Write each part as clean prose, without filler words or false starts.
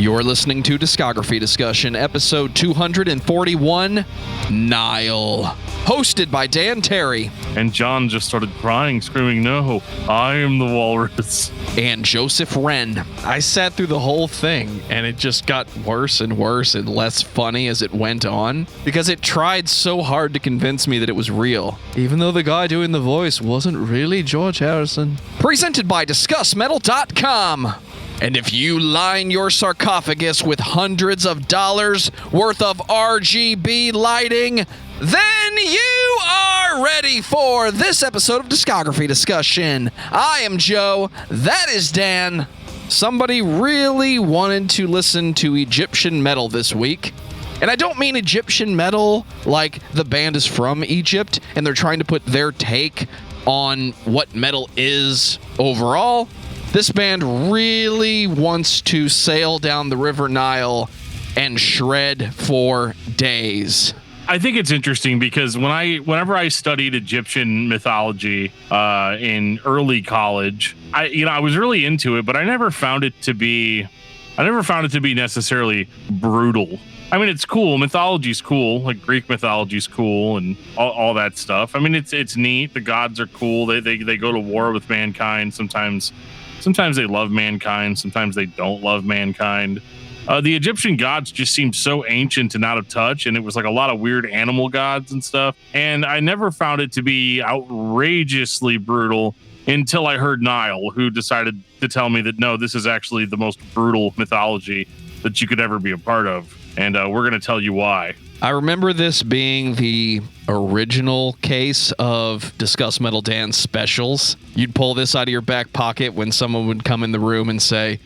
You're listening to Discography Discussion, episode 241, Nile. Hosted by Dan Terry. And John just started crying, screaming, "No, I am the walrus." And Joseph Wren. I sat through the whole thing, and it just got worse and worse and less funny as it went on, because it tried so hard to convince me that it was real, even though the guy doing the voice wasn't really George Harrison. Presented by discussmetal.com. And if you line your sarcophagus with hundreds of dollars worth of RGB lighting, then you are ready for this episode of Discography Discussion. I am Joe. That is Dan. Somebody really wanted to listen to Egyptian metal this week. And I don't mean Egyptian metal like the band is from Egypt and they're trying to put their take on what metal is overall. This band really wants to sail down the River Nile and shred for days. I think it's interesting because whenever I studied Egyptian mythology in early college, I was really into it, but I never found it to be necessarily brutal. I mean, it's cool. Mythology's cool. Like Greek mythology's cool and all that stuff. I mean, it's neat. The gods are cool. They go to war with mankind. Sometimes they love mankind. Sometimes they don't love mankind. The Egyptian gods just seemed so ancient and out of touch, and it was like a lot of weird animal gods and stuff. And I never found it to be outrageously brutal until I heard Nile, who decided to tell me that, no, this is actually the most brutal mythology that you could ever be a part of. And we're going to tell you why. I remember this being the original case of Discuss Metal Dan specials. You'd pull this out of your back pocket when someone would come in the room and say,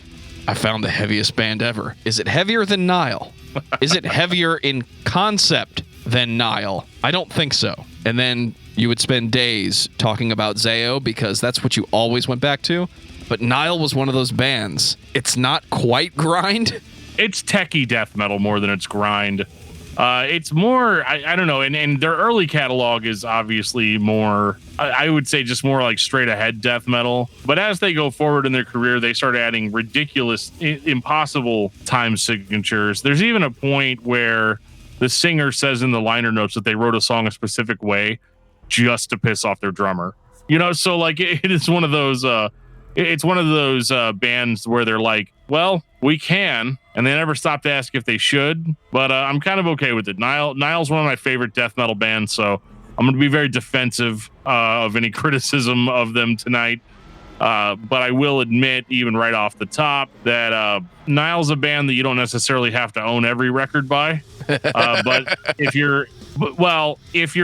"I found the heaviest band ever." Is it heavier than Nile? Is it heavier in concept than Nile? I don't think so. And then you would spend days talking about Zao because that's what you always went back to. But Nile was one of those bands. It's not quite grind. It's techie death metal more than it's grind. It's more, I don't know, and their early catalog is obviously more, I would say just more like straight ahead death metal. But as they go forward in their career, they start adding ridiculous, impossible time signatures. There's even a point where the singer says in the liner notes that they wrote a song a specific way just to piss off their drummer. You know, so like it is one of those, it's one of those bands where they're like, well, we can, and they never stop to ask if they should, but I'm kind of okay with it. Nile's one of my favorite death metal bands, so I'm going to be very defensive of any criticism of them tonight. But I will admit, even right off the top, that Nile's a band that you don't necessarily have to own every record by. But if you're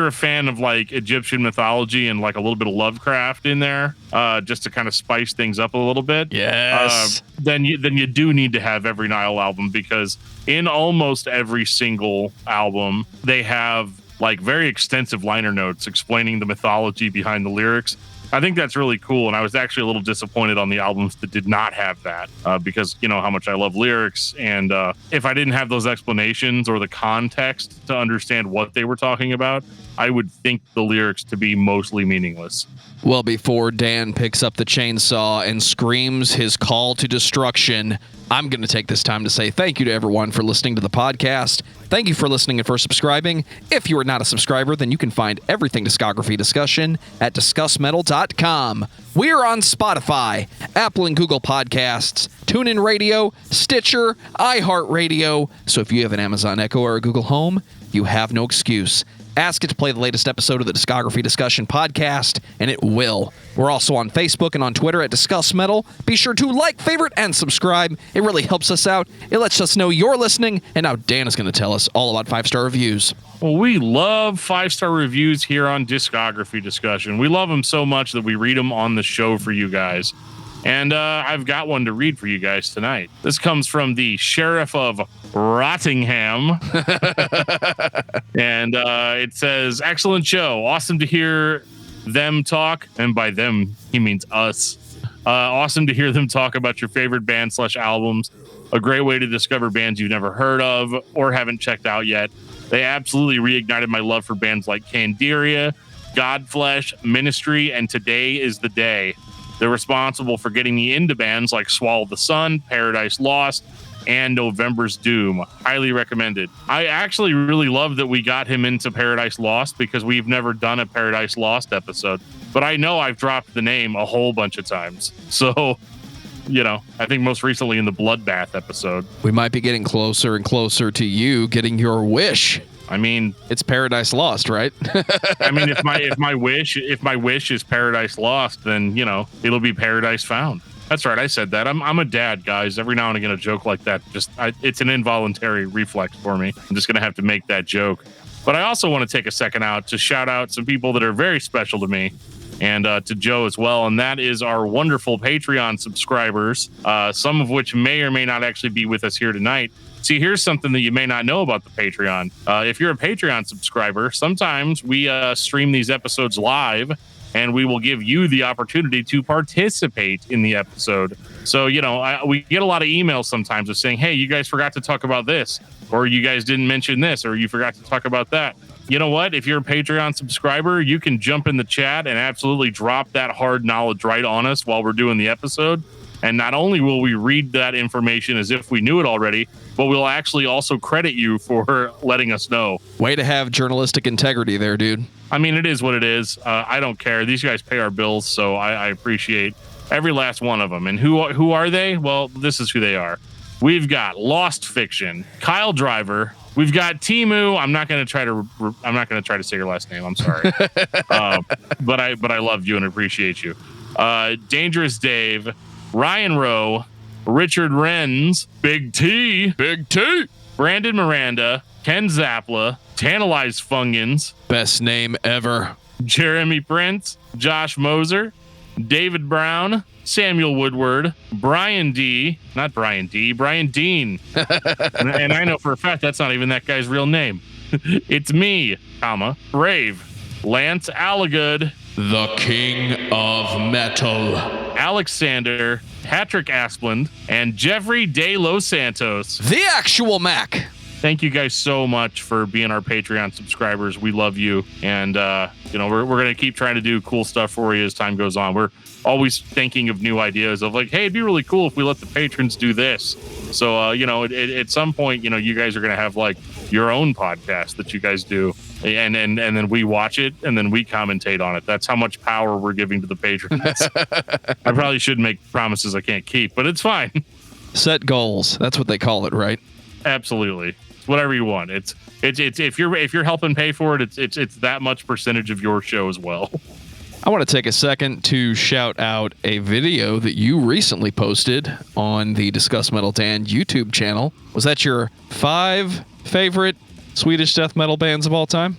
a fan of like Egyptian mythology and like a little bit of Lovecraft in there, just to kind of spice things up a little bit, yes, then you do need to have every Nile album, because in almost every single album they have like very extensive liner notes explaining the mythology behind the lyrics. I think that's really cool, and I was actually a little disappointed on the albums that did not have that, because you know how much I love lyrics, and if I didn't have those explanations or the context to understand what they were talking about, I would think the lyrics to be mostly meaningless. Well, before Dan picks up the chainsaw and screams his call to destruction, I'm going to take this time to say thank you to everyone for listening to the podcast. Thank you for listening and for subscribing. If you are not a subscriber, then you can find everything Discography Discussion at discussmetal.com. We are on Spotify, Apple and Google Podcasts, TuneIn Radio, Stitcher, iHeartRadio. So if you have an Amazon Echo or a Google Home, you have no excuse. Ask it to play the latest episode of the Discography Discussion podcast, and it will. We're also on Facebook and on Twitter at Discuss Metal. Be sure to like, favorite, and subscribe. It really helps us out. It lets us know you're listening, and now Dan is going to tell us all about 5-star reviews. Well, we love 5-star reviews here on Discography Discussion. We love them so much that we read them on the show for you guys. And I've got one to read for you guys tonight. This comes from the Sheriff of Rottingham. And it says, "Excellent show. Awesome to hear them talk." And by them, he means us. Awesome to hear them talk about your favorite band/albums. A great way to discover bands you've never heard of or haven't checked out yet. They absolutely reignited my love for bands like Candiria, Godflesh, Ministry, and Today is the Day. They're responsible for getting me into bands like Swallow the Sun, Paradise Lost, and November's Doom. Highly recommended. I actually really love that we got him into Paradise Lost because we've never done a Paradise Lost episode. But I know I've dropped the name a whole bunch of times. So, you know, I think most recently in the Bloodbath episode. We might be getting closer and closer to you getting your wish. I mean, it's Paradise Lost, right? I mean, if my wish is Paradise Lost, then, you know, it'll be Paradise Found. That's right. I said that. I'm a dad, guys. Every now and again, a joke like that, it's an involuntary reflex for me. I'm just going to have to make that joke. But I also want to take a second out to shout out some people that are very special to me and to Joe as well. And that is our wonderful Patreon subscribers, some of which may or may not actually be with us here tonight. See, here's something that you may not know about the Patreon. If you're a Patreon subscriber, sometimes we stream these episodes live, and we will give you the opportunity to participate in the episode. So, you know, we get a lot of emails sometimes of saying, hey, you guys forgot to talk about this, or you guys didn't mention this, or you forgot to talk about that. You know what? If you're a Patreon subscriber, you can jump in the chat and absolutely drop that hard knowledge right on us while we're doing the episode. And not only will we read that information as if we knew it already, but we'll actually also credit you for letting us know. Way to have journalistic integrity there, dude. I mean, it is what it is. I don't care. These guys pay our bills, so I appreciate every last one of them. And who are they? Well, this is who they are. We've got Lost Fiction, Kyle Driver. We've got Timu. I'm not going to try to say your last name. I'm sorry, but I love you and appreciate you. Dangerous Dave, Ryan Rowe, Richard Renz, Big T, Brandon Miranda, Ken Zapla, Tantalized Fungans, best name ever, Jeremy Prince, Josh Moser, David Brown, Samuel Woodward, Brian Dean. And I know for a fact that's not even that guy's real name. It's me, Rave, Lance Allagood, the King of Metal, Alexander, Patrick Asplund, and Jeffrey De Los Santos. The actual Mac. Thank you guys so much for being our Patreon subscribers. We love you. And, you know, we're going to keep trying to do cool stuff for you as time goes on. We're always thinking of new ideas of like, hey, it'd be really cool if we let the patrons do this. So, you know, at some point, you know, you guys are going to have like your own podcast that you guys do. And then we watch it and then we commentate on it. That's how much power we're giving to the patrons. I probably should make promises I can't keep, but it's fine. Set goals. That's what they call it, right? Absolutely. Whatever you want. It's if you're helping pay for it, it's that much percentage of your show as well. I want to take a second to shout out a video that you recently posted on the Discuss Metal Dan YouTube channel. Was that your 5 favorite Swedish death metal bands of all time?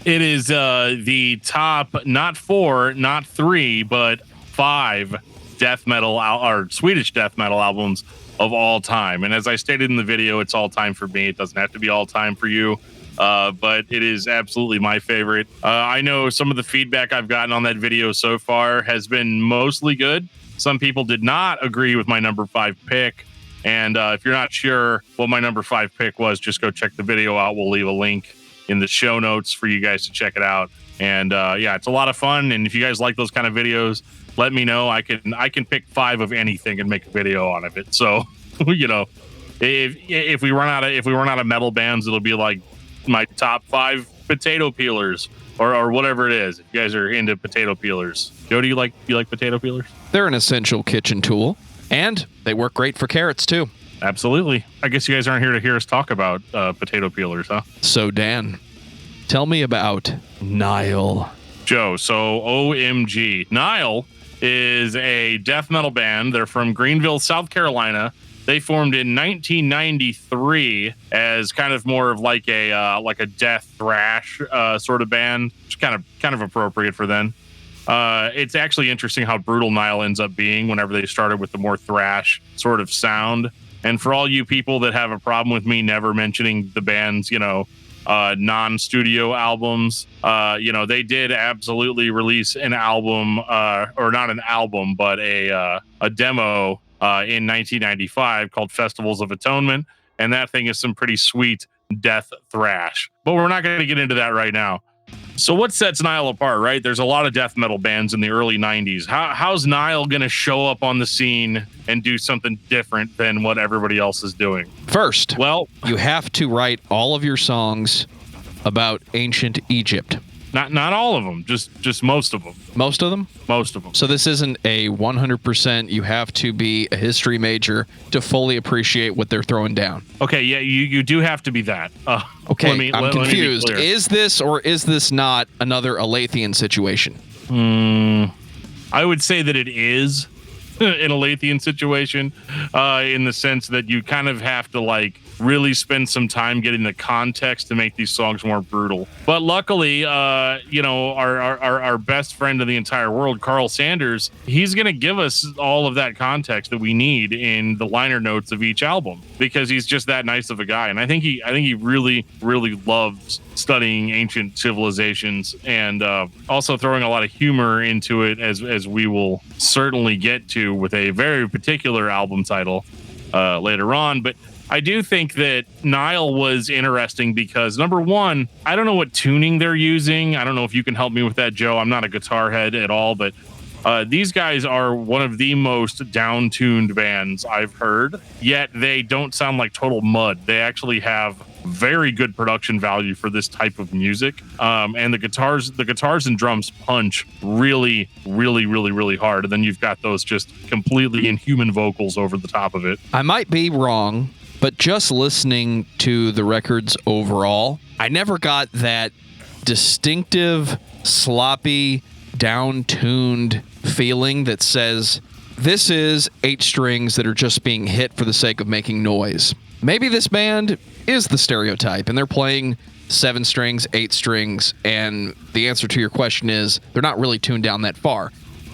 It is the top, not 4, not 3, but 5 death metal or Swedish death metal albums of all time. And as I stated in the video, it's all time for me. It doesn't have to be all time for you. But it is absolutely my favorite. I know some of the feedback I've gotten on that video so far has been mostly good. Some people did not agree with my number 5 pick. And if you're not sure what my number 5 pick was, just go check the video out. We'll leave a link in the show notes for you guys to check it out. And yeah, it's a lot of fun. And if you guys like those kind of videos, let me know. I can pick 5 of anything and make a video on it. So, you know, if we run out of metal bands, it'll be like my top 5 potato peelers or whatever it is. If you guys are into potato peelers. Joe, do you like potato peelers? They're an essential kitchen tool, and they work great for carrots too. Absolutely. I guess you guys aren't here to hear us talk about potato peelers, huh? So Dan, tell me about Nile. Joe, so OMG. Nile is a death metal band. They're from Greenville, South Carolina. They formed in 1993 as kind of more of like a death thrash sort of band, which is kind of appropriate for then. It's actually interesting how brutal Nile ends up being whenever they started with the more thrash sort of sound. And for all you people that have a problem with me never mentioning the band's, you know, non-studio albums, you know, they did absolutely release an album, or not an album, but a demo in 1995 called Festivals of Atonement. And that thing is some pretty sweet death thrash. But we're not going to get into that right now. So what sets Nile apart, right? There's a lot of death metal bands in the early 90s. How's Nile going to show up on the scene and do something different than what everybody else is doing? First, Well, you have to write all of your songs about ancient Egypt. not all of them, just most of them. Most of them? Most of them. So this isn't a 100%, you have to be a history major to fully appreciate what they're throwing down. Okay, yeah, you do have to be that. Okay, let me I'm be confused. clear. Is this or is this not another Alathian situation? I would say that it is an Alathian situation, in the sense that you kind of have to like really spend some time getting the context to make these songs more brutal. But luckily, our best friend in the entire world, Carl Sanders, he's going to give us all of that context that we need in the liner notes of each album, because he's just that nice of a guy. And I think he really, really loves studying ancient civilizations, and also throwing a lot of humor into it, as we will certainly get to with a very particular album title later on. But I do think that Nile was interesting because, number one, I don't know what tuning they're using. I don't know if you can help me with that, Joe. I'm not a guitar head at all, but these guys are one of the most down-tuned bands I've heard, yet they don't sound like total mud. They actually have very good production value for this type of music. And the guitars and drums punch really, really, really, really hard. And then you've got those just completely inhuman vocals over the top of it. I might be wrong, but just listening to the records overall, I never got that distinctive, sloppy, down-tuned feeling that says, this is 8 strings that are just being hit for the sake of making noise. Maybe this band is the stereotype, and they're playing 7 strings, 8 strings, and the answer to your question is they're not really tuned down that far.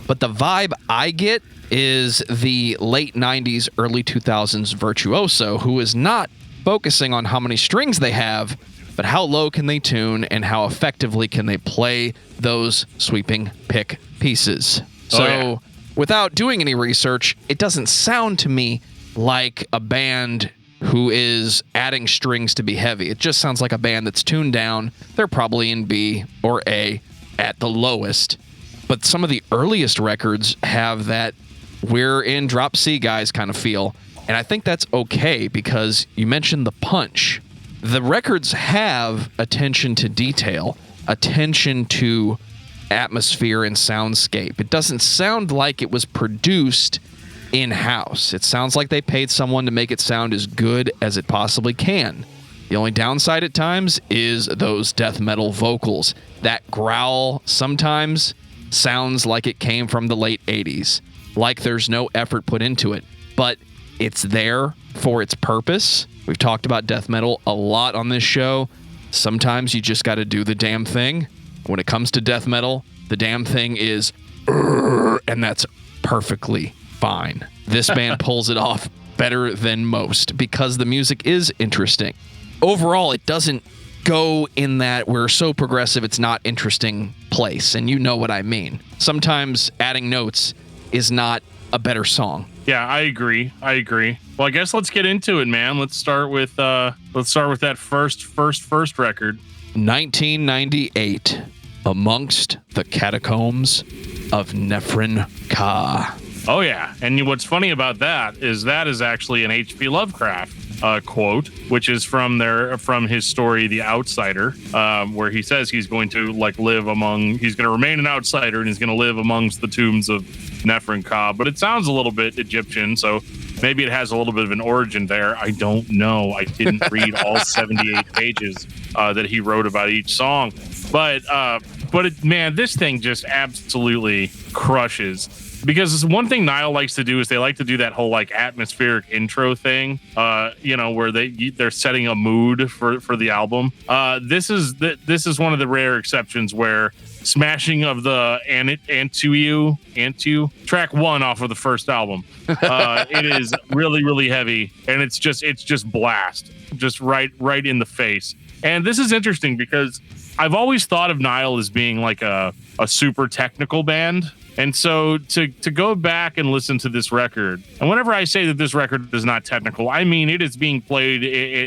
But the vibe I get is the late 90s, early 2000s virtuoso who is not focusing on how many strings they have, but how low can they tune and how effectively can they play those sweeping pick pieces. So without doing any research, it doesn't sound to me like a band who is adding strings to be heavy. It just sounds like a band that's tuned down. They're probably in B or A at the lowest. But some of the earliest records have that we're in drop C guys kind of feel. And I think that's okay because you mentioned the punch. The records have attention to detail, attention to atmosphere and soundscape. It doesn't sound like it was produced in-house. It sounds like they paid someone to make it sound as good as it possibly can. The only downside at times is those death metal vocals. That growl sometimes sounds like it came from the late 80s, like there's no effort put into it, but it's there for its purpose. We've talked about death metal a lot on this show. Sometimes you just got to do the damn thing. When it comes to death metal, the damn thing is, and that's perfectly fine. This band pulls it off better than most because the music is interesting. Overall, it doesn't go in that we're so progressive it's not interesting place, and you know what I mean. Sometimes adding notes is not a better song. Yeah, I agree. Well, I guess let's get into it, man. Let's start with that first record. 1998, Amongst the Catacombs of Nephren Ka. Oh yeah, and what's funny about that is actually an H.P. Lovecraft quote, which is from his story The Outsider, where he says he's going to remain an outsider and he's going to live amongst the tombs of Nephren Ka. But it sounds a little bit Egyptian, so maybe it has a little bit of an origin there. I don't know. I didn't read all 78 pages that he wrote about each song, but man, this thing just absolutely crushes. Because one thing Nile likes to do is they like to do that whole like atmospheric intro thing, where they're setting a mood for the album. This is one of the rare exceptions where smashing of the Antu track 1 off of the first album. It is really, really heavy, and it's just blast, just right in the face. And this is interesting because I've always thought of Nile as being like a super technical band. And so to go back and listen to this record, and whenever I say that this record is not technical, I mean it is being played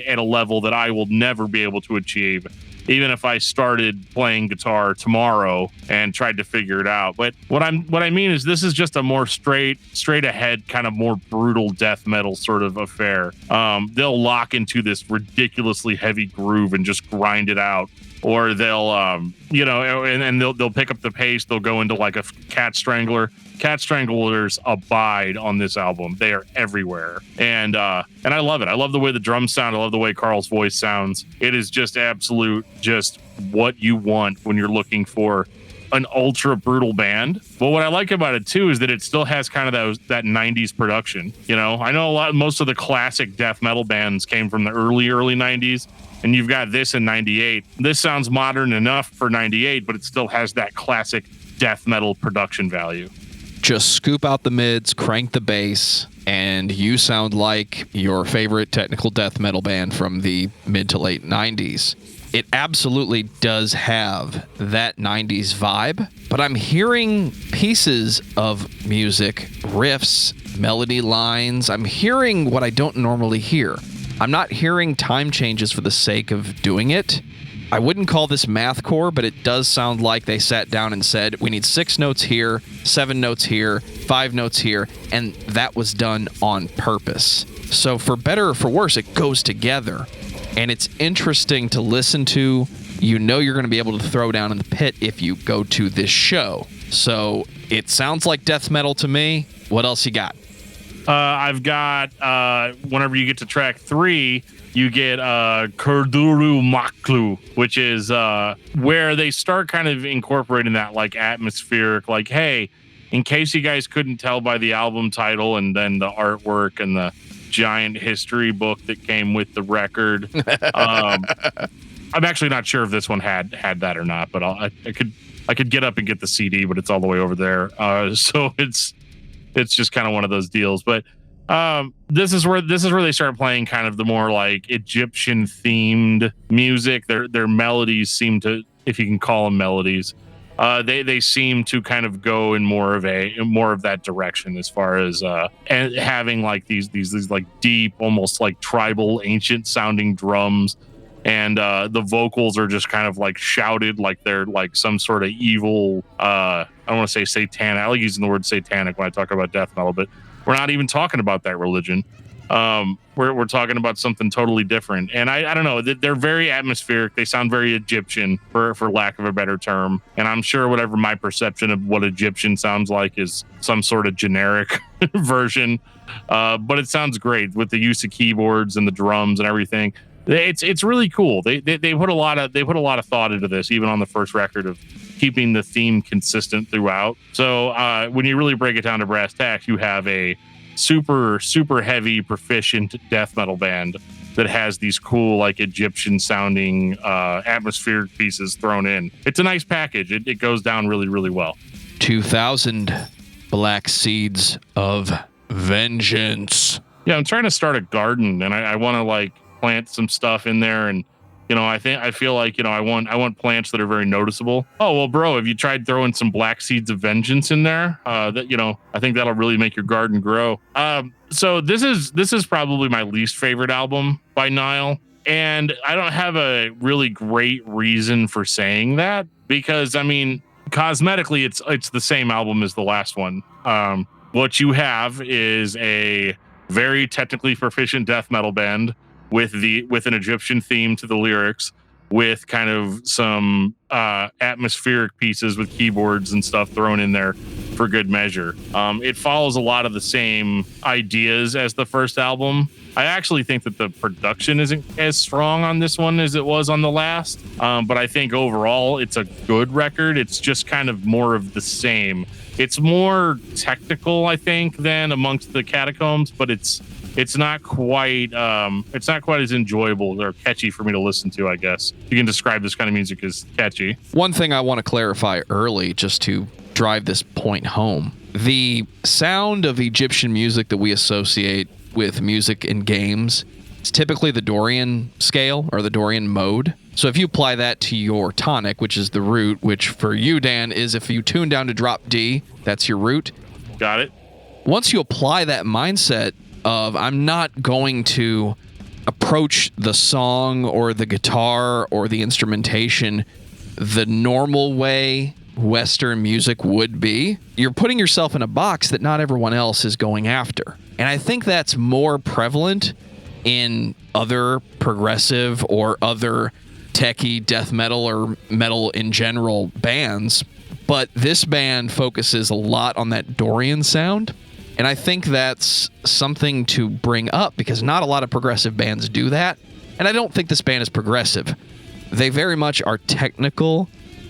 at a level that I will never be able to achieve. even if I started playing guitar tomorrow and tried to figure it out. But what I mean is this is just a more straight ahead, kind of more brutal death metal sort of affair. They'll lock into this ridiculously heavy groove and just grind it out. Or they'll, and they'll pick up the pace. They'll go into like a Cat Strangler. Cat Stranglers abide on this album. They are everywhere, and I love it. I love the way the drums sound. I love the way Carl's voice sounds. It is just absolute, just what you want when you're looking for an ultra brutal band. But what I like about it too is that it still has kind of that 90s production. I know most of the classic death metal bands came from the early 90s. And you've got this in 98. This sounds modern enough for 98, but it still has that classic death metal production value. Just scoop out the mids, crank the bass, and you sound like your favorite technical death metal band from the mid to late 90s. It absolutely does have that 90s vibe, but I'm hearing pieces of music, riffs, melody lines. I'm hearing what I don't normally hear. I'm not hearing time changes for the sake of doing it. I wouldn't call this mathcore, but it does sound like they sat down and said, we need 6 notes here, 7 notes here, 5 notes here, and that was done on purpose. So for better or for worse, it goes together. And it's interesting to listen to. You're going to be able to throw down in the pit if you go to this show. So it sounds like death metal to me. What else you got? I've got, whenever you get to track 3, you get Kurduru Maklu, which is where they start kind of incorporating that like atmospheric, like, hey, in case you guys couldn't tell by the album title and then the artwork and the giant history book that came with the record. I'm actually not sure if this one had that or not, but I could get up and get the CD, but it's all the way over there. So it's just kind of one of those deals. But this is where they start playing kind of the more like Egyptian themed music. Their melodies seem to, if you can call them melodies, they seem to kind of go in more of that direction as far as and having like these like deep, almost like tribal, ancient sounding drums. And the vocals are just kind of like shouted like they're like some sort of evil, I don't want to say satanic. I like using the word satanic when I talk about death metal, but we're not even talking about that religion. We're talking about something totally different. And I don't know, they're very atmospheric. They sound very Egyptian, for lack of a better term. And I'm sure whatever my perception of what Egyptian sounds like is some sort of generic version. But it sounds great with the use of keyboards and the drums and everything. It's really cool. They put a lot of thought into this, even on the first record, of keeping the theme consistent throughout. So when you really break it down to brass tacks, you have a super heavy, proficient death metal band that has these cool like Egyptian sounding atmospheric pieces thrown in. It's a nice package. It goes down really, really well. 2000 Black Seeds of Vengeance. Yeah, I'm trying to start a garden, and I want to like plant some stuff in there, and I feel like I want plants that are very noticeable. Oh well, bro, have you tried throwing some Black Seeds of Vengeance in there? I think that'll really make your garden grow. So this is probably my least favorite album by Nile, and I don't have a really great reason for saying that, because I mean, cosmetically it's the same album as the last one. What you have is a very technically proficient death metal band with an Egyptian theme to the lyrics, with kind of some atmospheric pieces with keyboards and stuff thrown in there for good measure. It follows a lot of the same ideas as the first album. I actually think that the production isn't as strong on this one as it was on the last, but I think overall it's a good record. It's just kind of more of the same. It's more technical, I think, than Amongst the Catacombs, but it's not quite as enjoyable or catchy for me to listen to, I guess. You can describe this kind of music as catchy. One thing I want to clarify early, just to drive this point home. The sound of Egyptian music that we associate with music in games is typically the Dorian scale or the Dorian mode. So if you apply that to your tonic, which is the root, which for you, Dan, is if you tune down to drop D, that's your root. Got it. Once you apply that mindset of I'm not going to approach the song or the guitar or the instrumentation the normal way Western music would be, you're putting yourself in a box that not everyone else is going after. And I think that's more prevalent in other progressive or other techie death metal or metal in general bands. But this band focuses a lot on that Dorian sound. And I think that's something to bring up because not a lot of progressive bands do that. And I don't think this band is progressive. They very much are technical,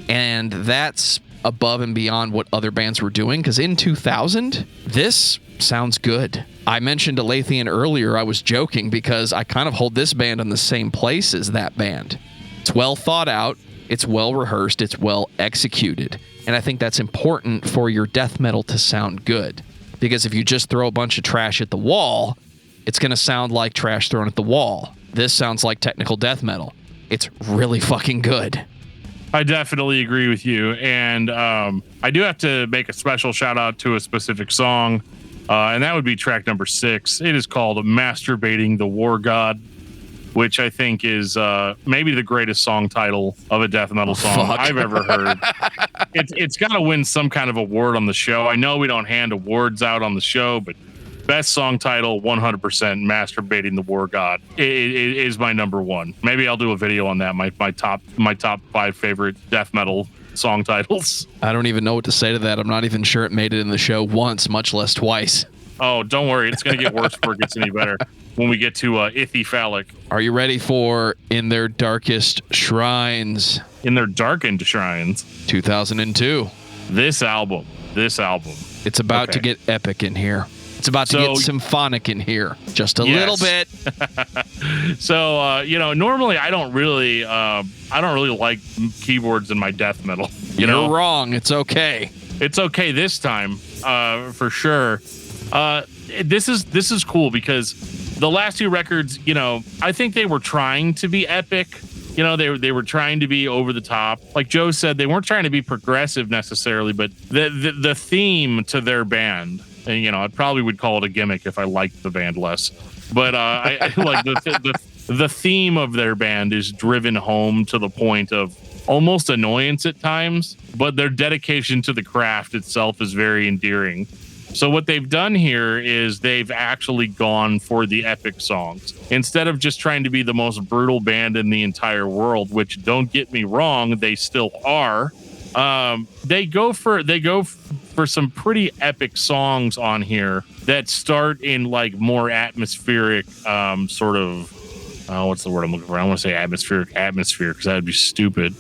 and that's above and beyond what other bands were doing. Because in 2000, this sounds good. I mentioned Alathian earlier. I was joking because I kind of hold this band in the same place as that band. It's well thought out, it's well rehearsed, it's well executed. And I think that's important for your death metal to sound good. Because if you just throw a bunch of trash at the wall, it's going to sound like trash thrown at the wall. This sounds like technical death metal. It's really fucking good. I definitely agree with you. And I do have to make a special shout out to a specific song. And that would be track number 6. It is called Masturbating the War God, which I think is maybe the greatest song title of a death metal song I've ever heard. It's got to win some kind of award on the show. I know we don't hand awards out on the show, but best song title, 100% Masturbating the War God. It is my number one. Maybe I'll do a video on that. My top 5 favorite death metal song titles. I don't even know what to say to that. I'm not even sure it made it in the show once, much less twice. Oh, don't worry. It's going to get worse before it gets any better when we get to Ithy Phallic. Are you ready for In Their Darkest Shrines? In Their Darkened Shrines. 2002. This album. It's about to get epic in here. It's about to get symphonic in here. Just a little bit. So, normally I don't really like keyboards in my death metal. You're wrong. It's okay. It's okay this time, for sure. This is cool because the last 2 records, I think they were trying to be epic. They were trying to be over the top. Like Joe said, they weren't trying to be progressive necessarily, but the theme to their band, and I probably would call it a gimmick if I liked the band less. But I like the theme of their band is driven home to the point of almost annoyance at times, but their dedication to the craft itself is very endearing. So what they've done here is they've actually gone for the epic songs. Instead of just trying to be the most brutal band in the entire world, which, don't get me wrong, they still are. They go for some pretty epic songs on here that start in like more atmospheric sort of what's the word I'm looking for? I want to say atmosphere because that would be stupid.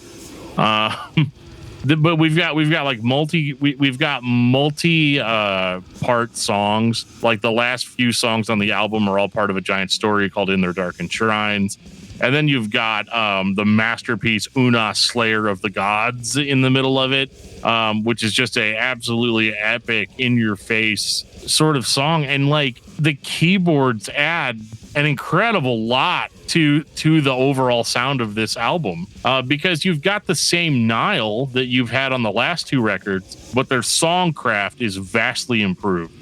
But we've got like multi part songs. Like the last few songs on the album are all part of a giant story called In Their Darkened Shrines. And then you've got the masterpiece Unas, Slayer of the Gods in the middle of it, which is just a absolutely epic, in-your-face sort of song. And like the keyboards add an incredible lot to the overall sound of this album, because you've got the same Nile that you've had on the last 2 records, but their songcraft is vastly improved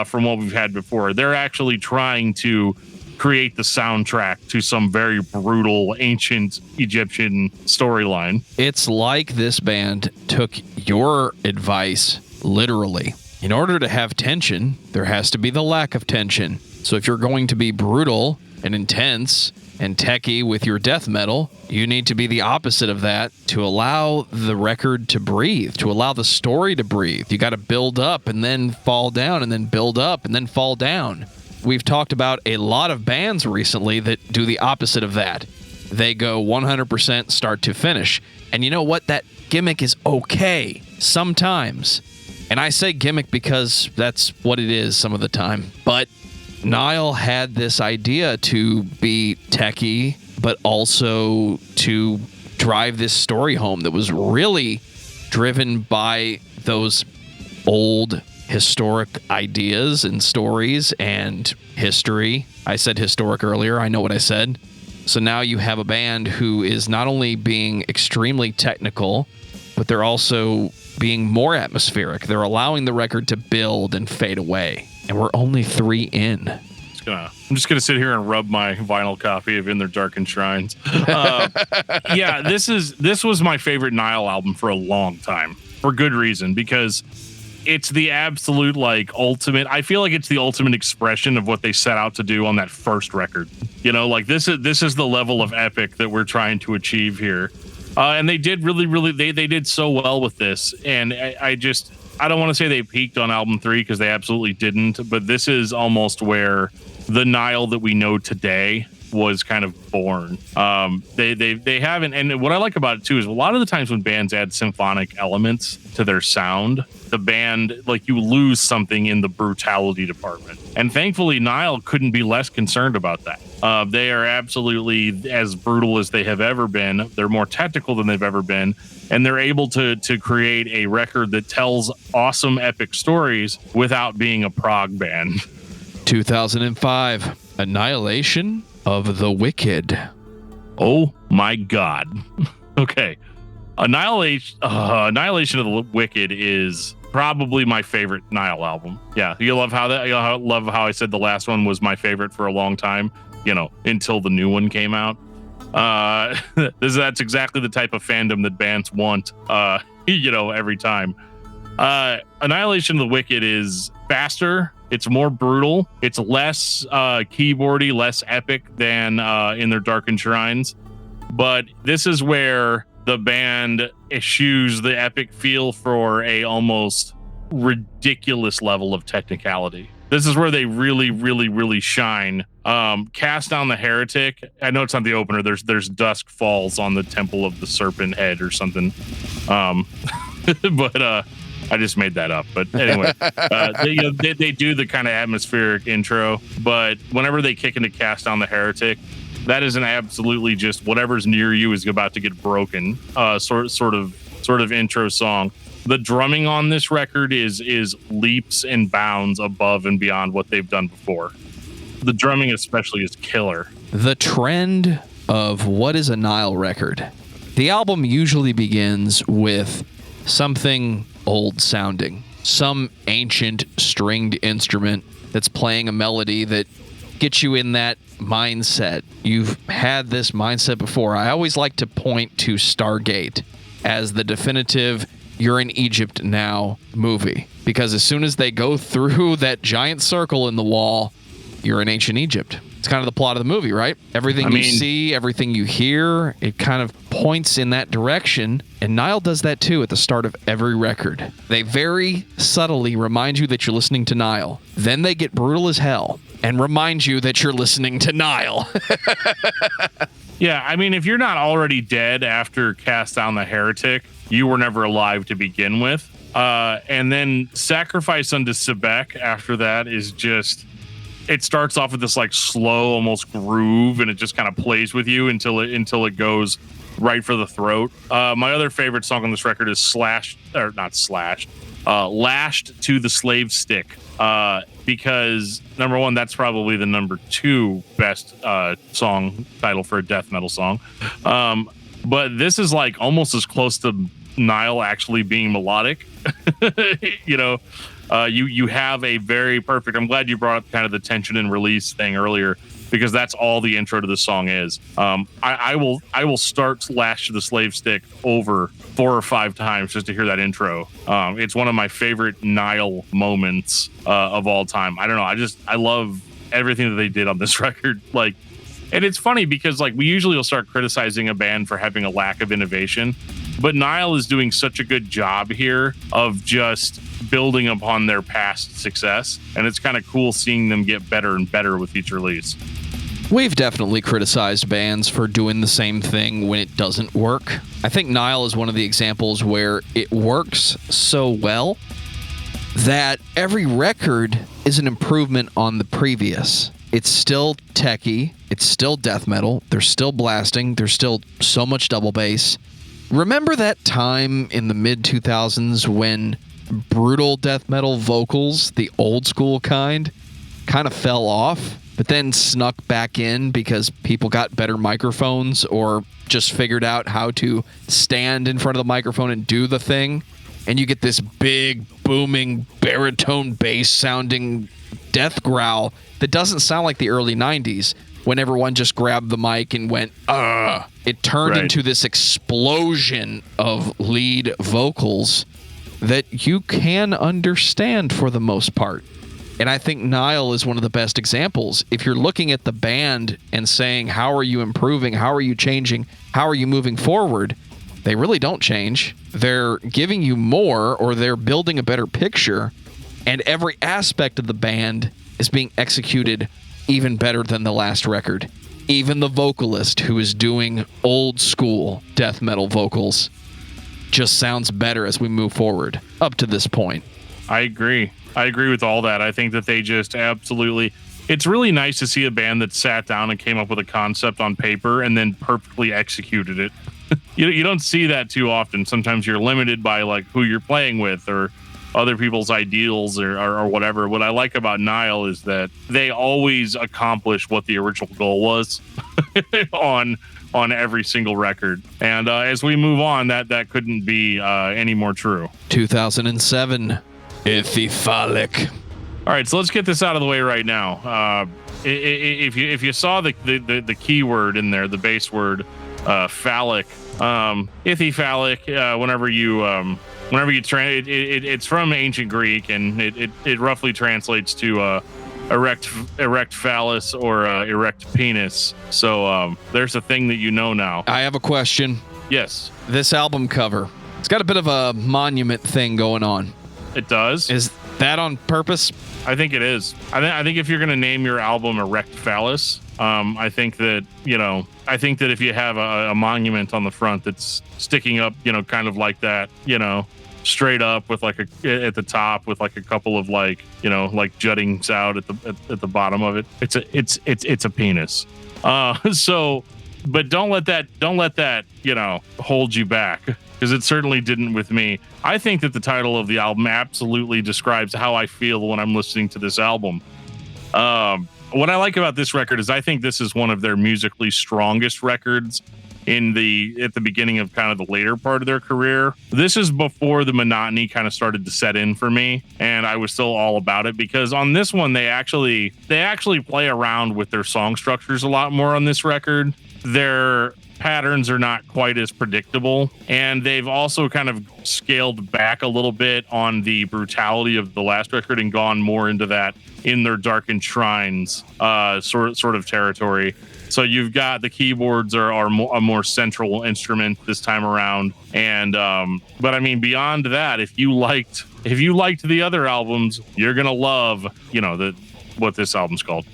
from what we've had before. They're actually trying to create the soundtrack to some very brutal ancient Egyptian storyline. It's like this band took your advice literally. In order to have tension, there has to be the lack of tension. So if you're going to be brutal and intense and techie with your death metal, you need to be the opposite of that to allow the record to breathe, to allow the story to breathe. You got to build up and then fall down and then build up and then fall down. We've talked about a lot of bands recently that do the opposite of that. They go 100% start to finish. And you know what? That gimmick is okay sometimes. And I say gimmick because that's what it is some of the time. But Nile had this idea to be techie, but also to drive this story home that was really driven by those old historic ideas and stories and history. I said historic earlier. I know what I said. So now you have a band who is not only being extremely technical, but they're also being more atmospheric. They're allowing the record to build and fade away. And we're only 3 in. just gonna sit here and rub my vinyl copy of In Their Darkened Shrines. Yeah, this was my favorite Nile album for a long time, for good reason, because it's the absolute like ultimate. I feel like it's the ultimate expression of what they set out to do on that first record. You know, like this is the level of epic that we're trying to achieve here, and they did really they did so well with this. And I don't want to say they peaked on album 3 because they absolutely didn't, but this is almost where the Nile that we know today was kind of born. They haven't, and what I like about it too is a lot of the times when bands add symphonic elements to their sound, the band, like, you lose something in the brutality department. And thankfully, Nile couldn't be less concerned about that. They are absolutely as brutal as they have ever been. They're more technical than they've ever been. And they're able to create a record that tells awesome, epic stories without being a prog band. 2005, Annihilation of the Wicked. Oh my God. Okay. Annihilation of the Wicked is probably my favorite Nile album. Yeah, you'll love how I said the last one was my favorite for a long time, you know, until the new one came out. That's exactly the type of fandom that bands want, you know, every time. Annihilation of the Wicked is faster, it's more brutal, it's less keyboardy, less epic than In Their Darkened Shrines, but this is where the band eschews the epic feel for a almost ridiculous level of technicality. This is where they really shine. Cast Down the Heretic. I know it's not the opener. There's Dusk Falls on the Temple of the Serpent Head or something. But I just made that up. But anyway, they do the kind of atmospheric intro. But whenever they kick into Cast Down the Heretic, that is an absolutely just whatever's near you is about to get broken sort of intro song. The drumming on this record is leaps and bounds above and beyond what they've done before. The drumming especially is killer. The trend of what is a Nile record. The album usually begins with something old sounding, some ancient stringed instrument that's playing a melody that gets you in that mindset. You've had this mindset before. I always like to point to Stargate as the definitive You're in Egypt Now movie, because as soon as they go through that giant circle in the wall, you're in ancient Egypt. It's kind of the plot of the movie, right? Everything you see, everything you hear, it kind of points in that direction. And Nile does that too at the start of every record. They very subtly remind you that you're listening to Nile. Then they get brutal as hell and remind you that you're listening to Nile. Yeah, I mean, if you're not already dead after Cast Down the Heretic, you were never alive to begin with. And then Sacrifice unto Sebek after that is just... It starts off with this like slow, almost groove, and it just kind of plays with you until it goes right for the throat. My other favorite song on this record is Lashed to the Slave Stick, because number one, that's probably the number 2 best song title for a death metal song. But this is like almost as close to Nile actually being melodic, you know. You have a very perfect... I'm glad you brought up kind of the tension and release thing earlier, because that's all the intro to the song is. I will start Lash to the Slave Stick over 4 or 5 times just to hear that intro. It's one of my favorite Nile moments of all time. I don't know. I love everything that they did on this record. Like, and it's funny because like we usually will start criticizing a band for having a lack of innovation, but Nile is doing such a good job here of just building upon their past success, and it's kind of cool seeing them get better and better with each release. We've definitely criticized bands for doing the same thing when it doesn't work. I think Nile is one of the examples where it works so well that every record is an improvement on the previous. It's still techie, it's still death metal, they're still blasting, there's still so much double bass. Remember that time in the mid-2000s when brutal death metal vocals, the old school kind of fell off, but then snuck back in because people got better microphones or just figured out how to stand in front of the microphone and do the thing? and you get this big, booming, baritone bass sounding death growl that doesn't sound like the early 90s when everyone just grabbed the mic and went, ugh. It turned into this explosion of lead vocals that you can understand for the most part. And I think Nile is one of the best examples. If you're looking at the band and saying, how are you improving? How are you changing? How are you moving forward? They really don't change. They're giving you more, or they're building a better picture. And every aspect of the band is being executed even better than the last record. Even the vocalist, who is doing old school death metal vocals, just sounds better as we move forward up to this point. I agree with all that. I think that they just absolutely, it's really nice to see a band that sat down and came up with a concept on paper and then perfectly executed it. You don't see that too often. Sometimes you're limited by like who you're playing with or other people's ideals or whatever. What I like about Nile is that they always accomplish what the original goal was on every single record. And as we move on, that couldn't be any more true. 2007, Ithyphalic. All right, so let's get this out of the way right now. If you saw the keyword in there, the base word, phallic, ithyphalic, whenever you it's from ancient Greek, and it roughly translates to erect phallus or erect penis. So there's a thing that you know now. I have a question. Yes. This album cover, it's got a bit of a monument thing going on. It does. Is that on purpose? I think it is. I think if you're going to name your album Erect Phallus, I think that if you have a monument on the front that's sticking up, kind of like that, straight up with like at the top with like a couple of like juttings out at the bottom of it. It's a penis. So, but don't let that hold you back, because it certainly didn't with me. I think that the title of the album absolutely describes how I feel when I'm listening to this album. What I like about this record is I think this is one of their musically strongest records at the beginning of kind of the later part of their career. This is before the monotony kind of started to set in for me, and I was still all about it, because on this one they actually play around with their song structures a lot more on this record. Their patterns are not quite as predictable, and they've also kind of scaled back a little bit on the brutality of the last record and gone more into that in their darkened shrines sort of territory. So you've got the keyboards are a more central instrument this time around, and but I mean beyond that, if you liked the other albums, you're gonna love what this album's called.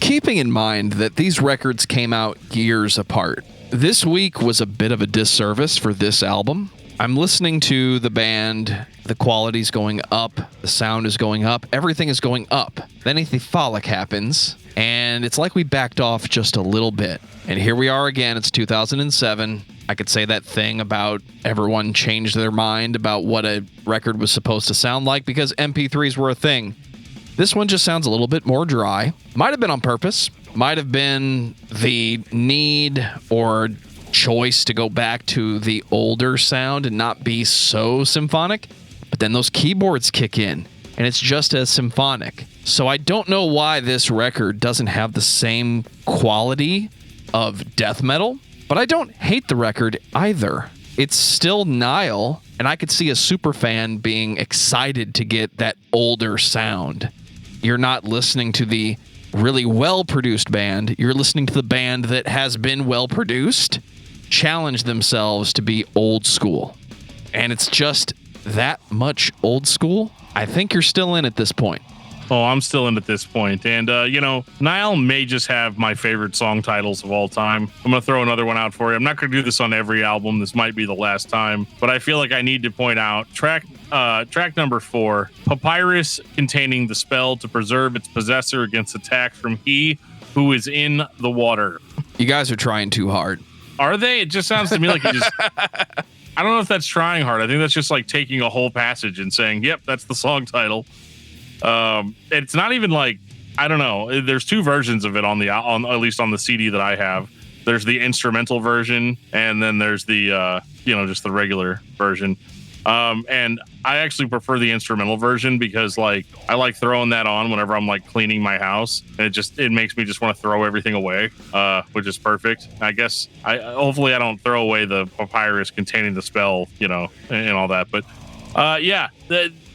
Keeping in mind that these records came out years apart, this week was a bit of a disservice for this album. I'm listening to the band, the quality's going up, the sound is going up, everything is going up. Then Ithyphalic happens, and it's like we backed off just a little bit. And here we are again, it's 2007. I could say that thing about everyone changed their mind about what a record was supposed to sound like because MP3s were a thing. This one just sounds a little bit more dry. Might have been on purpose. Might have been the need or choice to go back to the older sound and not be so symphonic. But then those keyboards kick in, and it's just as symphonic. So I don't know why this record doesn't have the same quality of death metal, but I don't hate the record either. It's still Nile, and I could see a super fan being excited to get that older sound. You're not listening to the really well-produced band. You're listening to the band that has been well-produced, challenge themselves to be old school. And it's just that much old school. I think you're still in at this point. Oh, I'm still in at this point. And, Nile may just have my favorite song titles of all time. I'm going to throw another one out for you. I'm not going to do this on every album. This might be the last time. But I feel like I need to point out track number 4, Papyrus containing the spell to preserve its possessor against attack from he who is in the water. You guys are trying too hard. Are they? It just sounds to me like you just... I don't know if that's trying hard. I think that's just like taking a whole passage and saying, yep, that's the song title. It's not even like, I don't know. There's 2 versions of it on at least on the CD that I have. There's the instrumental version, and then there's the just the regular version. And I actually prefer the instrumental version because like I like throwing that on whenever I'm like cleaning my house, and it makes me just want to throw everything away, which is perfect. I guess hopefully I don't throw away the papyrus containing the spell, and all that. But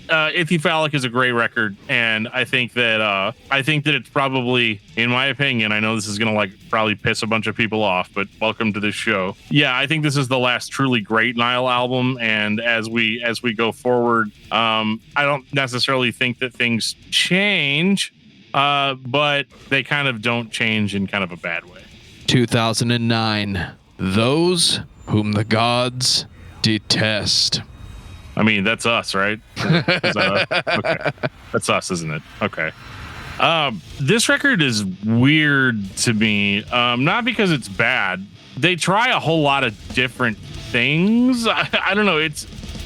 Ithyphallic is a great record, and I think that it's probably, in my opinion, I know this is gonna like probably piss a bunch of people off, but welcome to this show. Yeah, I think this is the last truly great Nile album, and as we go forward, I don't necessarily think that things change, but they kind of don't change in kind of a bad way. 2009, Those Whom the Gods Detest. I mean, that's us, right? Okay. That's us, isn't it? Okay. This record is weird to me, not because it's bad. They try a whole lot of different things. I don't know.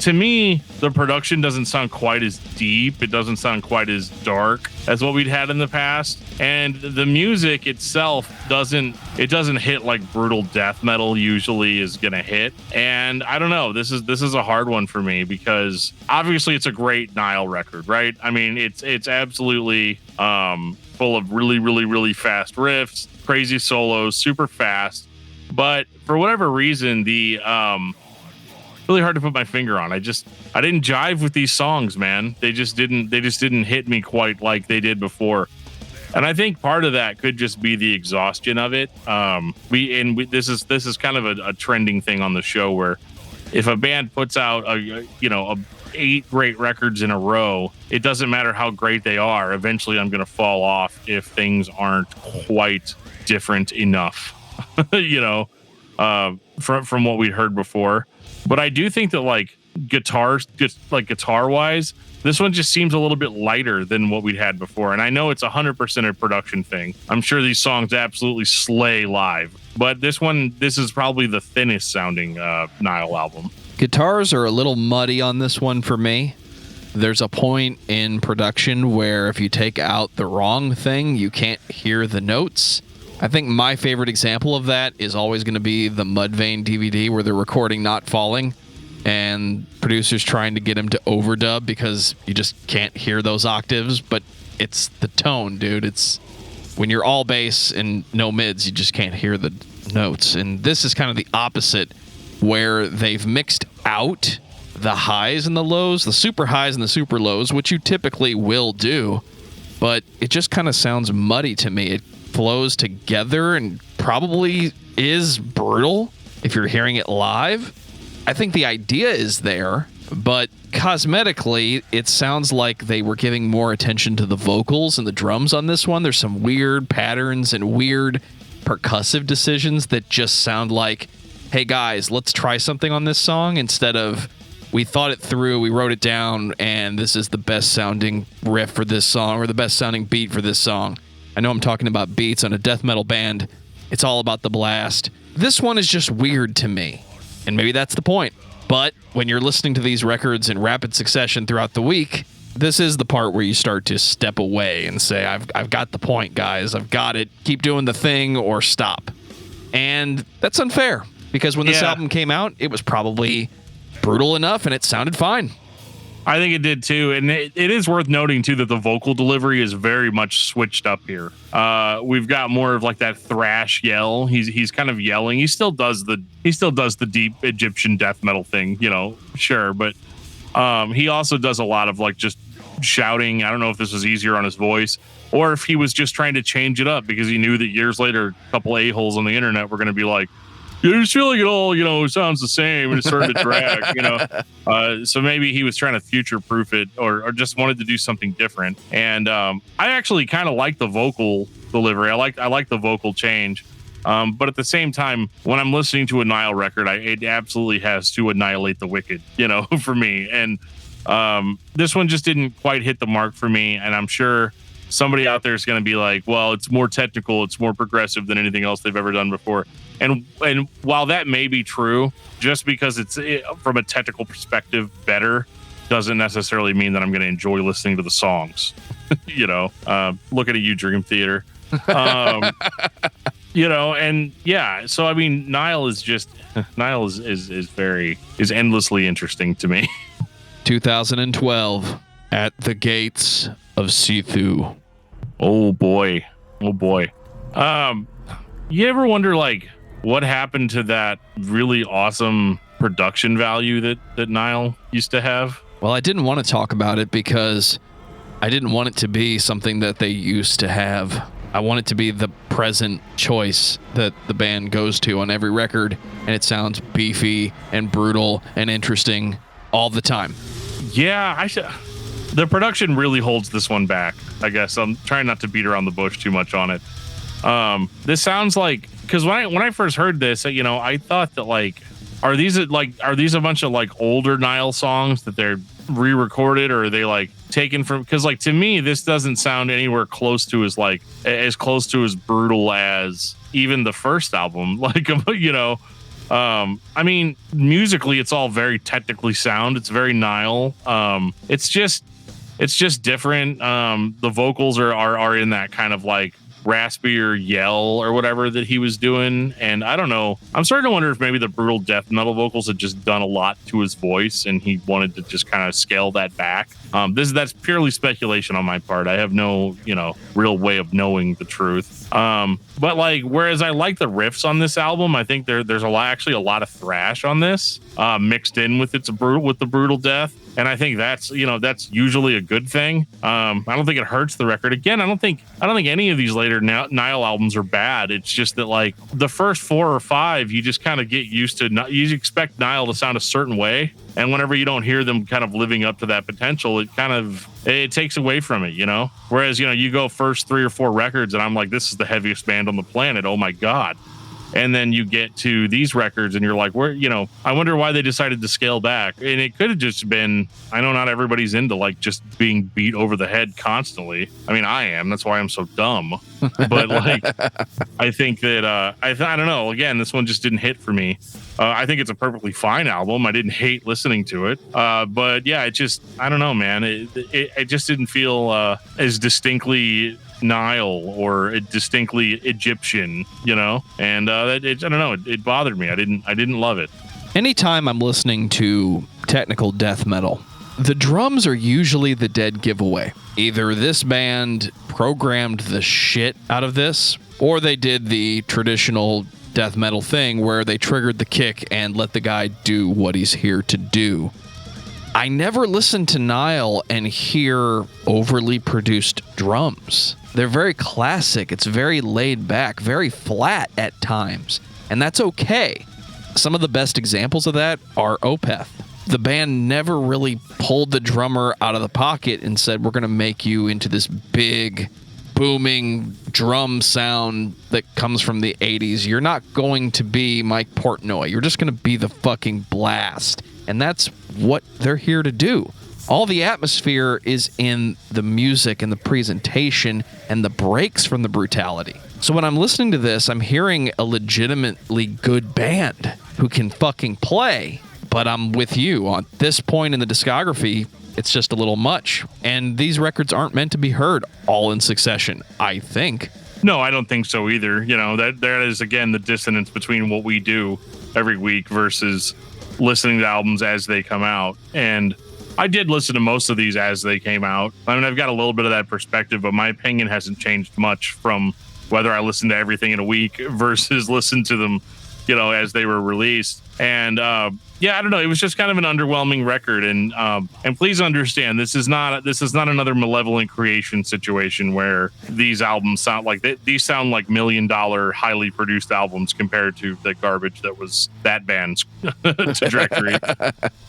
To me, the production doesn't sound quite as deep. It doesn't sound quite as dark as what we'd had in the past. And the music itself doesn't hit like brutal death metal usually is going to hit. And I don't know, this is a hard one for me because obviously it's a great Nile record, right? I mean, it's absolutely full of really, really, really fast riffs, crazy solos, super fast. But for whatever reason, the really hard to put my finger on. I didn't jive with these songs, man. They just didn't hit me quite like they did before. And I think part of that could just be the exhaustion of it. This is kind of a trending thing on the show where if a band puts out 8 great records in a row, it doesn't matter how great they are. Eventually I'm going to fall off if things aren't quite different enough, from what we heard before. But I do think that like guitar wise, this one just seems a little bit lighter than what we'd had before. And I know it's 100% a production thing. I'm sure these songs absolutely slay live, but this is probably the thinnest sounding Nile album. Guitars are a little muddy on this one for me. There's a point in production where if you take out the wrong thing, you can't hear the notes. I think my favorite example of that is always going to be the Mudvayne DVD where they're recording Not Falling and producers trying to get him to overdub because you just can't hear those octaves, but it's the tone, dude. It's when you're all bass and no mids, you just can't hear the notes. And this is kind of the opposite where they've mixed out the highs and the lows, the super highs and the super lows, which you typically will do, but it just kind of sounds muddy to me. It flows together and probably is brutal if you're hearing it live. I think the idea is there, but cosmetically, it sounds like they were giving more attention to the vocals and the drums on this one. There's some weird patterns and weird percussive decisions that just sound like, hey guys, let's try something on this song instead of we thought it through, we wrote it down, and this is the best sounding riff for this song or the best sounding beat for this song. I know I'm talking about beats on a death metal band. It's all about the blast. This one is just weird to me, and maybe that's the point. But when you're listening to these records in rapid succession throughout the week, this is the part where you start to step away and say, I've got the point, guys. I've got it. Keep doing the thing or stop. And that's unfair, because when this album came out, it was probably brutal enough and it sounded fine. I think it did too, and it is worth noting too that the vocal delivery is very much switched up here. We've got more of like that thrash yell. He's kind of yelling. He still does the deep Egyptian death metal thing, sure, but he also does a lot of like just shouting. I don't know if this was easier on his voice or if he was just trying to change it up because he knew that years later, a couple a-holes on the internet were going to be like, I just feel like it all, sounds the same and it's starting to drag, So maybe he was trying to future-proof it or just wanted to do something different. And I actually kind of like the vocal delivery. I like the vocal change. But at the same time, when I'm listening to a Nile record, it absolutely has to annihilate the wicked, for me. And this one just didn't quite hit the mark for me. And I'm sure somebody out there is going to be like, well, it's more technical, it's more progressive than anything else they've ever done before. And while that may be true, just because it's from a technical perspective better doesn't necessarily mean that I'm going to enjoy listening to the sonking at you, Dream Theater. And yeah, so I mean, Nile is endlessly interesting to me. 2012, At the Gates of Sithu. Oh boy. You ever wonder like what happened to that really awesome production value that Nile used to have? Well, I didn't want to talk about it because I didn't want it to be something that they used to have. I want it to be the present choice that the band goes to on every record, and it sounds beefy and brutal and interesting all the time. Yeah, the production really holds this one back. I guess I'm trying not to beat around the bush too much on it. This sounds like, because when I first heard this, I thought that like, are these a bunch of like older Nile songs that they're re-recorded, or are they like taken from? Because like to me, this doesn't sound anywhere close to as brutal as even the first album. Like I mean, musically, it's all very technically sound. It's very Nile. It's just different. The vocals are in that kind of like raspier yell or whatever that he was doing, and I don't know. I'm starting to wonder if maybe the brutal death metal vocals had just done a lot to his voice, and he wanted to just kind of scale that back. That's purely speculation on my part. I have no real way of knowing the truth. But like, whereas I like the riffs on this album, I think there's a lot of thrash on this, mixed in with the brutal death. And I think that's usually a good thing. I don't think it hurts the record. Again, I don't think any of these later Nile albums are bad. It's just that like the first 4 or 5, you just kind of get used to. You expect Nile to sound a certain way, and whenever you don't hear them kind of living up to that potential, it takes away from it, Whereas you go first 3 or 4 records, and I'm like, this is the heaviest band on the planet. Oh my god. And then you get to these records and you're like, I wonder why they decided to scale back. And it could have just been, I know not everybody's into like just being beat over the head constantly. I mean, I am. That's why I'm so dumb. But like, I think that, I don't know. Again, this one just didn't hit for me. I think it's a perfectly fine album. I didn't hate listening to it. But yeah, I don't know, man. It just didn't feel as distinctly Nile or distinctly Egyptian, and I don't know, it bothered me. I didn't love it. Anytime I'm listening to technical death metal, the drums are usually the dead giveaway. Either this band programmed the shit out of this, or they did the traditional death metal thing where they triggered the kick and let the guy do what he's here to do. I never listen to Nile and hear overly produced drums. They're very classic. It's very laid back, very flat at times. And that's okay. Some of the best examples of that are Opeth. The band never really pulled the drummer out of the pocket and said, we're going to make you into this big, booming drum sound that comes from the 80s. You're not going to be Mike Portnoy. You're just going to be the fucking blast. And that's what they're here to do. All the atmosphere is in the music and the presentation and the breaks from the brutality. So when I'm listening to this, I'm hearing a legitimately good band who can fucking play. But I'm with you. On this point in the discography, it's just a little much. And these records aren't meant to be heard all in succession, I think. No, I don't think so either. That is, again, the dissonance between what we do every week versus listening to albums as they come out. And I did listen to most of these as they came out. I mean, I've got a little bit of that perspective, but my opinion hasn't changed much from whether I listened to everything in a week versus listen to them, as they were released. And I don't know. It was just kind of an underwhelming record. And please understand, this is not another Malevolent Creation situation where these albums sound like these sound like $1 million highly produced albums compared to the garbage that was that band's trajectory.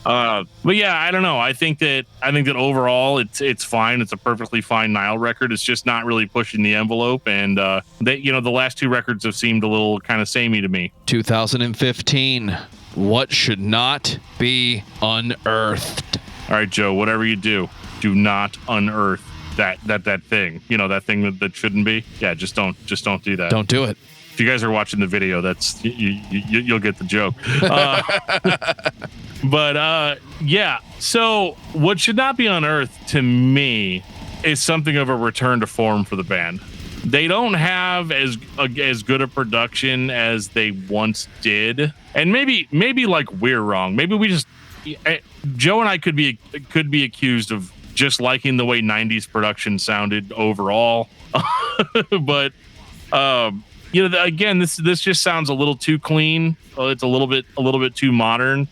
But yeah, I don't know. I think that overall it's fine. It's a perfectly fine Nile record. It's just not really pushing the envelope. And the last 2 records have seemed a little kind of samey to me. 2015. What should not be unearthed? All right, Joe, whatever you do not unearth that thing. That thing that shouldn't be. Yeah, just don't do that. Don't do it. If you guys are watching the video, that's you'll get the joke. But yeah. So what should not be unearthed to me is something of a return to form for the band. They don't have as good a production as they once did, and maybe like we're wrong. Maybe we just Joe and I could be accused of just liking the way 90s production sounded overall, but again, this just sounds a little too clean. It's a little bit too modern,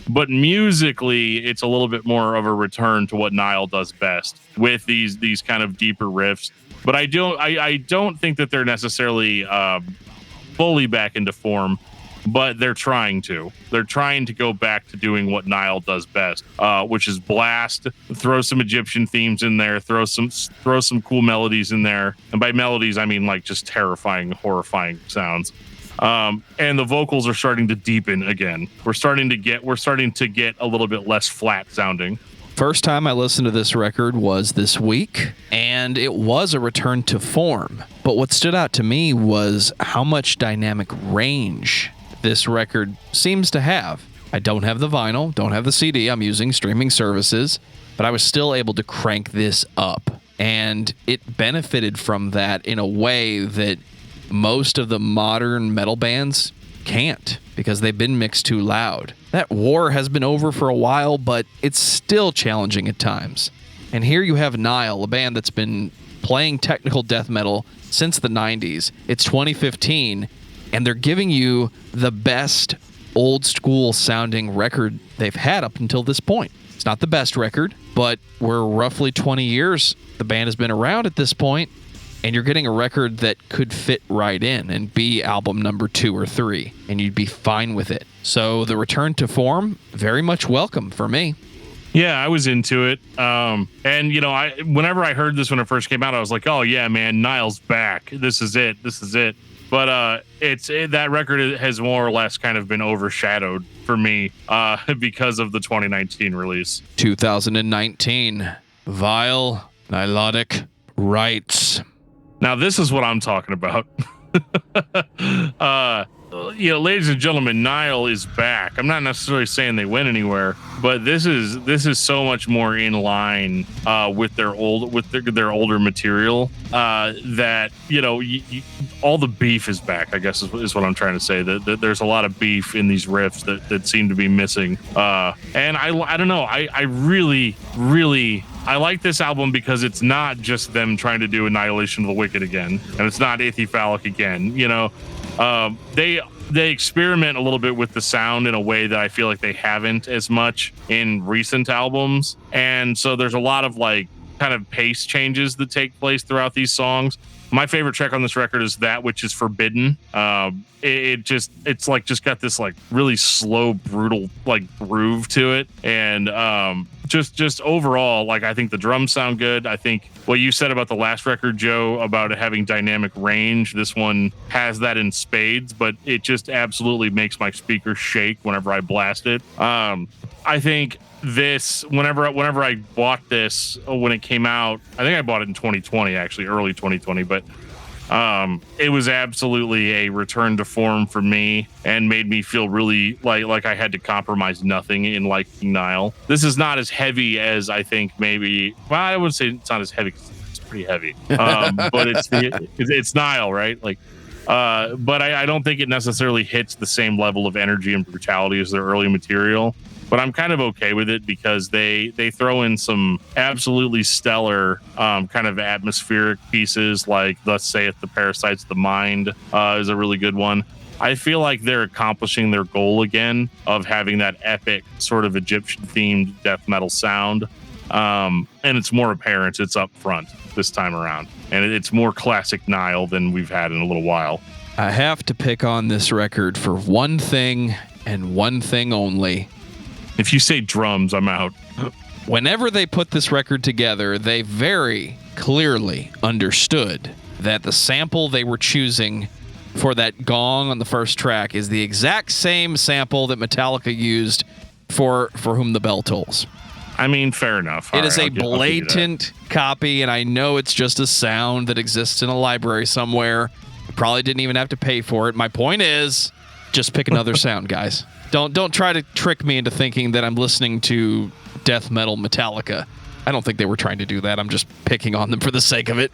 but musically, it's a little bit more of a return to what Nile does best with these kind of deeper riffs. But I don't think that they're necessarily fully back into form, but they're trying to. They're trying to go back to doing what Nile does best, which is blast, throw some Egyptian themes in there, throw some cool melodies in there. And by melodies, I mean like just terrifying, horrifying sounds. And the vocals are starting to deepen again. We're starting to get a little bit less flat sounding. First time I listened to this record was this week, and it was a return to form. But what stood out to me was how much dynamic range this record seems to have. I don't have the vinyl, don't have the CD, I'm using streaming services, but I was still able to crank this up. And it benefited from that in a way that most of the modern metal bands can't, because they've been mixed too loud. That war has been over for a while, but it's still challenging at times. And here you have Nile, a band that's been playing technical death metal since the 90s. It's 2015, and they're giving you the best old school sounding record they've had up until this point. It's not the best record, but we're roughly 20 years the band has been around at this point, and you're getting a record that could fit right in and be album number 2 or 3, and you'd be fine with it. So the return to form, very much welcome for me. Yeah, I was into it. And whenever I heard this when it first came out, I was like, oh yeah, man, Nile's back. This is it. But that record has more or less kind of been overshadowed for me because of the 2019 release. 2019, Vile Nilotic Rites. Now, this is what I'm talking about. Ladies and gentlemen, Nile is back. I'm not necessarily saying they went anywhere, but this is so much more in line with their older material that all the beef is back. I guess is what I'm trying to say. That there's a lot of beef in these riffs that seem to be missing. And I don't know. I really I like this album because it's not just them trying to do Annihilation of the Wicked again, and it's not Ithyphallic again. They experiment a little bit with the sound in a way that I feel like they haven't as much in recent albums, and so there's a lot of like kind of pace changes that take place throughout these songs. My favorite track on this record is That Which Is Forbidden. It's like just got this like really slow, brutal like groove to it, and just overall, like I think the drums sound good. I think what you said about the last record, Joe, about it having dynamic range, this one has that in spades, but it just absolutely makes my speakers shake whenever I blast it. I think this, whenever I bought this when it came out, I think I bought it in 2020, actually early 2020, but it was absolutely a return to form for me and made me feel really like I had to compromise nothing in liking Nile. This is not as heavy as I think maybe, well, I would say it's not as heavy, 'cause it's pretty heavy, but it's Nile, right? Like, but I don't think it necessarily hits the same level of energy and brutality as their early material. But I'm kind of okay with it because they throw in some absolutely stellar kind of atmospheric pieces, like Thus Saith the Parasites of the Mind is a really good one. I feel like they're accomplishing their goal again of having that epic sort of Egyptian-themed death metal sound. And it's more apparent, it's up front this time around. And it's more classic Nile than we've had in a little while. I have to pick on this record for one thing and one thing only. If you say drums, I'm out. Whenever they put this record together, they very clearly understood that the sample they were choosing for that gong on the first track is the exact same sample that Metallica used for Whom the Bell Tolls. I mean, fair enough. It is a blatant copy, and I know it's just a sound that exists in a library somewhere. You probably didn't even have to pay for it. My point is, just pick another sound, guys. Don't try to trick me into thinking that I'm listening to death metal Metallica. I don't think they were trying to do that. I'm just picking on them for the sake of it.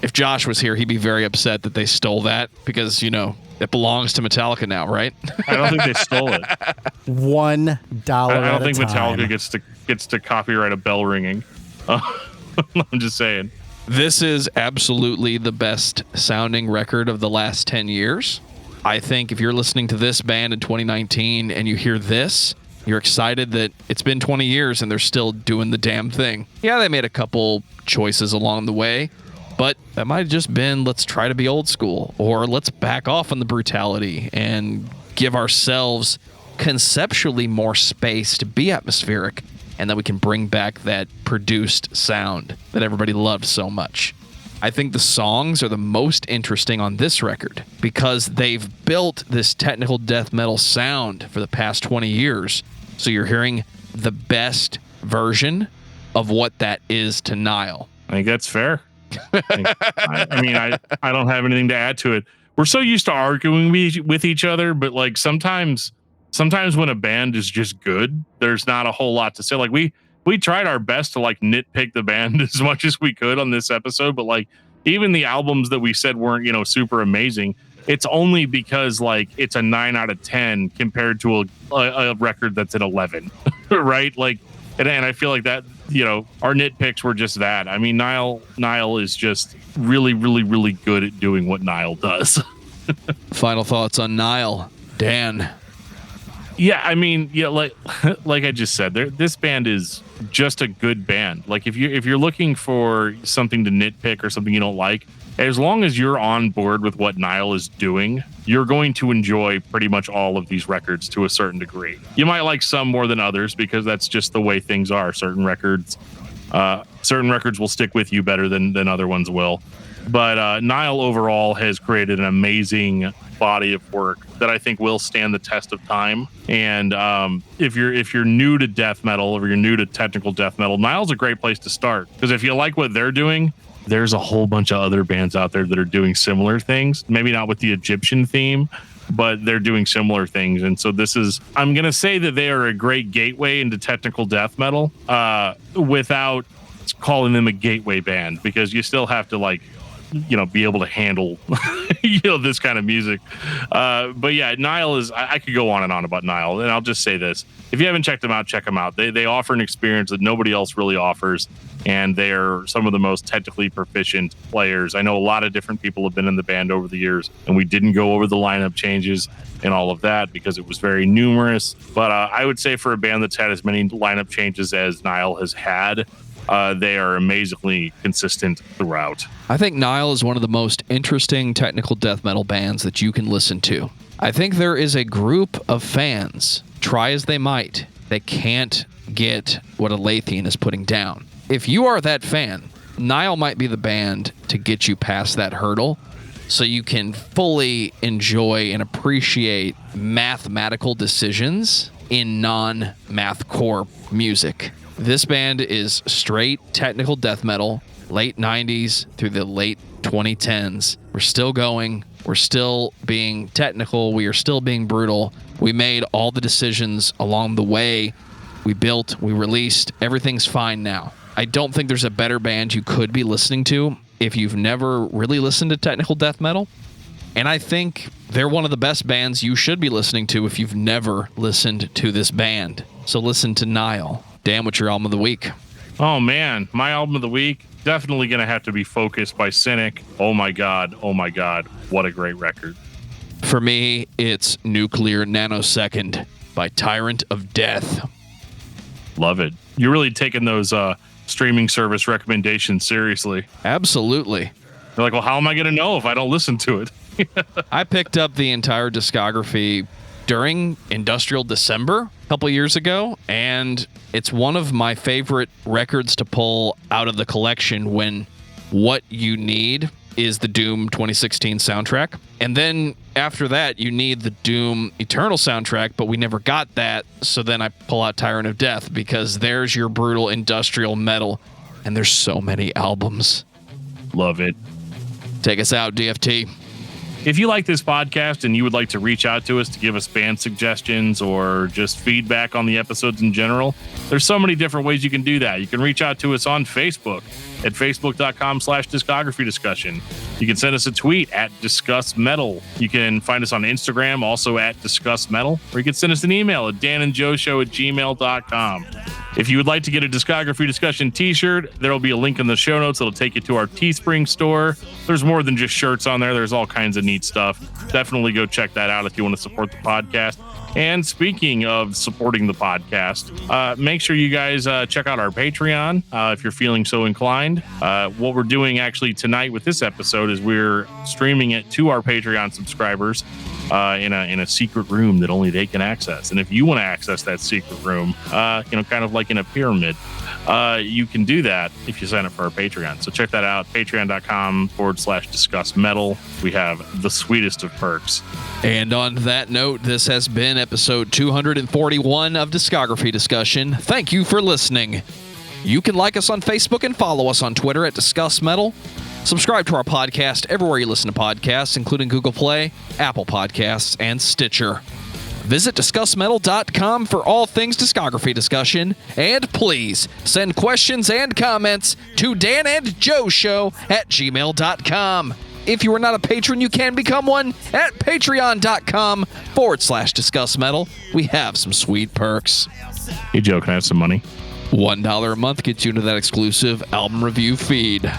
If Josh was here, he'd be very upset that they stole that because, you know, it belongs to Metallica now, right? I don't think they stole it. $1 I don't at think a time. Metallica gets to copyright a bell ringing. I'm just saying. This is absolutely the best sounding record of the last 10 years. I think if you're listening to this band in 2019 and you hear this, you're excited that it's been 20 years and they're still doing the damn thing. Yeah, they made a couple choices along the way, but that might have just been, let's try to be old school, or let's back off on the brutality and give ourselves conceptually more space to be atmospheric, and then we can bring back that produced sound that everybody loved so much. I think the songs are the most interesting on this record because they've built this technical death metal sound for the past 20 years. So you're hearing the best version of what that is to Nile. I think that's fair. I don't have anything to add to it. We're so used to arguing with each other, but like sometimes when a band is just good, there's not a whole lot to say. Like we tried our best to like nitpick the band as much as we could on this episode, but like even the albums that we said weren't, you know, super amazing, it's only because like it's a 9 out of 10 compared to a record that's an 11, right? Like, and I feel like that, you know, our nitpicks were just that. I mean, Nile is just really, really, really good at doing what Nile does. Final thoughts on Nile, Dan? Yeah, I mean, yeah, like I just said, this band is just a good band. Like if you're looking for something to nitpick or something you don't like, as long as you're on board with what Nile is doing, you're going to enjoy pretty much all of these records to a certain degree. You might like some more than others because that's just the way things are. Certain records will stick with you better than other ones will. But Nile overall has created an amazing body of work that I think will stand the test of time. And if you're new to death metal or you're new to technical death metal, Nile's a great place to start because if you like what they're doing, there's a whole bunch of other bands out there that are doing similar things. Maybe not with the Egyptian theme, but they're doing similar things. And so I'm going to say that they are a great gateway into technical death metal without calling them a gateway band because you still have to like, you know, be able to handle, you know, this kind of music. But yeah, Nile is, I could go on and on about Nile, and I'll just say this. If you haven't checked them out, check them out. They offer an experience that nobody else really offers, and they're some of the most technically proficient players. I know a lot of different people have been in the band over the years, and we didn't go over the lineup changes and all of that because it was very numerous. But I would say for a band that's had as many lineup changes as Nile has had, they are amazingly consistent throughout. I think Nile is one of the most interesting technical death metal bands that you can listen to. I think there is a group of fans, try as they might, they can't get what Alathian is putting down. If you are that fan, Nile might be the band to get you past that hurdle so you can fully enjoy and appreciate mathematical decisions in non-math core music. This band is straight technical death metal, late 90s through the late 2010s. We're still going. We're still being technical. We are still being brutal. We made all the decisions along the way. We built, we released. Everything's fine now. I don't think there's a better band you could be listening to if you've never really listened to technical death metal. And I think they're one of the best bands you should be listening to if you've never listened to this band. So listen to Nile. Dan, what's your album of the week? Oh, man. My album of the week, definitely going to have to be Focused by Cynic. Oh, my God. What a great record. For me, it's Nuclear Nanosecond by Tyrant of Death. Love it. You're really taking those streaming service recommendations seriously. Absolutely. You're like, well, how am I going to know if I don't listen to it? I picked up the entire discography during Industrial December a couple years ago, and it's one of my favorite records to pull out of the collection when what you need is the Doom 2016 soundtrack. And then after that, you need the Doom Eternal soundtrack, but we never got that. So then I pull out Tyrant of Death because there's your brutal industrial metal, and there's so many albums. Love it. Take us out, DFT. If you like this podcast and you would like to reach out to us to give us band suggestions or just feedback on the episodes in general, there's so many different ways you can do that. You can reach out to us on Facebook at facebook.com/discography discussion. You can send us a tweet at discussmetal. You can find us on Instagram also at discussmetal, or you can send us an email at danandjoeshow@gmail.com. If you would like to get a Discography Discussion t-shirt, there will be a link in the show notes that'll take you to our Teespring store. There's more than just shirts on there. There's all kinds of neat stuff. Definitely go check that out if you want to support the podcast. And speaking of supporting the podcast, make sure you guys check out our Patreon if you're feeling so inclined. What we're doing actually tonight with this episode is we're streaming it to our Patreon subscribers in a secret room that only they can access. And if you want to access that secret room, kind of like in a pyramid, you can do that if you sign up for our Patreon. So check that out, patreon.com/discussmetal. We have the sweetest of perks. And on that note, this has been episode 241 of Discography Discussion. Thank you for listening. You can like us on Facebook and follow us on Twitter at discussmetal. Subscribe to our podcast everywhere you listen to podcasts, including Google Play, Apple Podcasts, and Stitcher. Visit discussmetal.com for all things discography discussion, and please send questions and comments to danandjoeshow@gmail.com. If you are not a patron, you can become one at patreon.com/discussmetal. We have some sweet perks. Hey, Joe, can I have some money? $1 a month gets you into that exclusive album review feed.